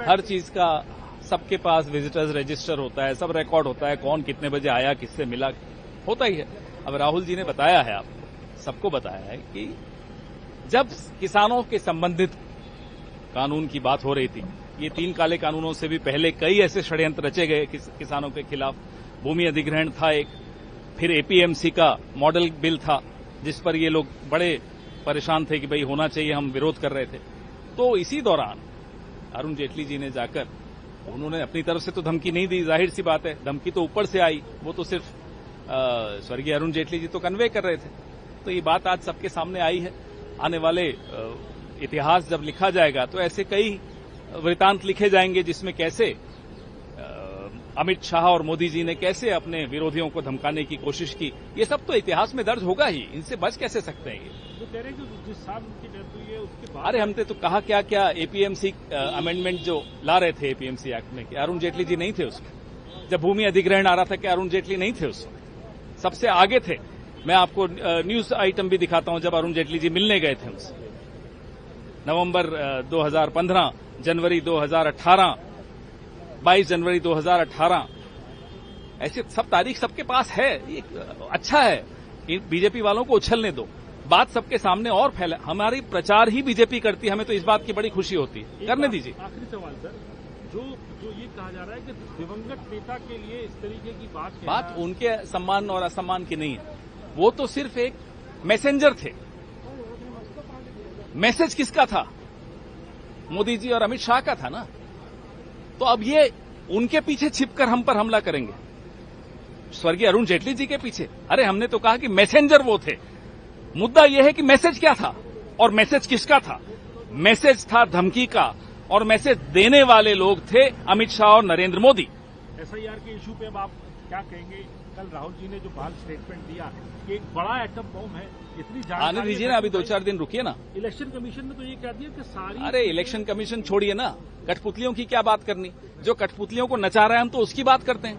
हर चीज का सबके पास विजिटर्स रजिस्टर होता है, सब रिकॉर्ड होता है, कौन कितने बजे आया, किससे मिला, होता ही है। अब राहुल जी ने बताया है, आपको सबको बताया है कि जब किसानों के संबंधित कानून की बात हो रही थी, ये 3 काले कानूनों से भी पहले कई ऐसे षड्यंत्र रचे गए किसानों के खिलाफ। भूमि अधिग्रहण था एक, फिर एपीएमसी का मॉडल बिल था जिस पर ये लोग बड़े परेशान थे कि भाई होना चाहिए, हम विरोध कर रहे थे। तो इसी दौरान अरुण जेटली जी ने जाकर, उन्होंने अपनी तरफ से तो धमकी नहीं दी, जाहिर सी बात है, धमकी तो ऊपर से आई, वो तो सिर्फ स्वर्गीय अरुण जेटली जी तो कन्वे कर रहे थे। तो ये बात आज सबके सामने आई है। आने वाले इतिहास जब लिखा जाएगा तो ऐसे कई वृतांत लिखे जाएंगे जिसमें कैसे अमित शाह और मोदी जी ने कैसे अपने विरोधियों को धमकाने की कोशिश की, ये सब तो इतिहास में दर्ज होगा ही, इनसे बच कैसे सकते हैं ये। तो कह रहे हैं कि जिस साल उनकी डेथ हुई है उसके बाद, अरे हमने तो कहा क्या क्या एपीएमसी अमेंडमेंट जो ला रहे थे एपीएमसी एक्ट में, कि अरुण जेटली जी नहीं थे उसमें। जब भूमि अधिग्रहण आ रहा था कि अरुण जेटली नहीं थे उसमें, सबसे आगे थे। मैं आपको न्यूज आइटम भी दिखाता हूं जब अरुण जेटली जी मिलने गए थे उनसे, नवंबर 2015, जनवरी 2018, 22 जनवरी 2018, ऐसे सब तारीख सबके पास है। ये अच्छा है, बीजेपी वालों को उछलने दो, बात सबके सामने और फैला। हमारी प्रचार ही बीजेपी करती है, हमें तो इस बात की बड़ी खुशी होती है। करने दीजिए। आखिरी सवाल सर, जो ये कहा जा रहा है कि दिवंगत नेता के लिए इस तरीके की बात उनके सम्मान और असम्मान की नहीं है, वो तो सिर्फ एक मैसेंजर थे। मैसेज किसका था? मोदी जी और अमित शाह का था ना। तो अब ये उनके पीछे छिपकर हम पर हमला करेंगे, स्वर्गीय अरुण जेटली जी के पीछे। अरे हमने तो कहा कि मैसेंजर वो थे। मुद्दा यह है कि मैसेज क्या था और मैसेज किसका था? मैसेज था धमकी का, और मैसेज देने वाले लोग थे अमित शाह और नरेंद्र मोदी। एसआईआर के इशू पे अब आप क्या कहेंगे? कल राहुल जी ने जो बाल स्टेटमेंट दिया कि एक बड़ा एटम बॉम्ब है, इतनी जानकारी आने दीजिए ना, अभी 2-4 दिन रुकिए ना। इलेक्शन कमीशन ने तो ये कह दिया कि सारी, अरे इलेक्शन कमीशन छोड़िए ना, कठपुतलियों की क्या बात करनी। जो कठपुतलियों को नचा रहे हैं हम तो उसकी बात करते हैं।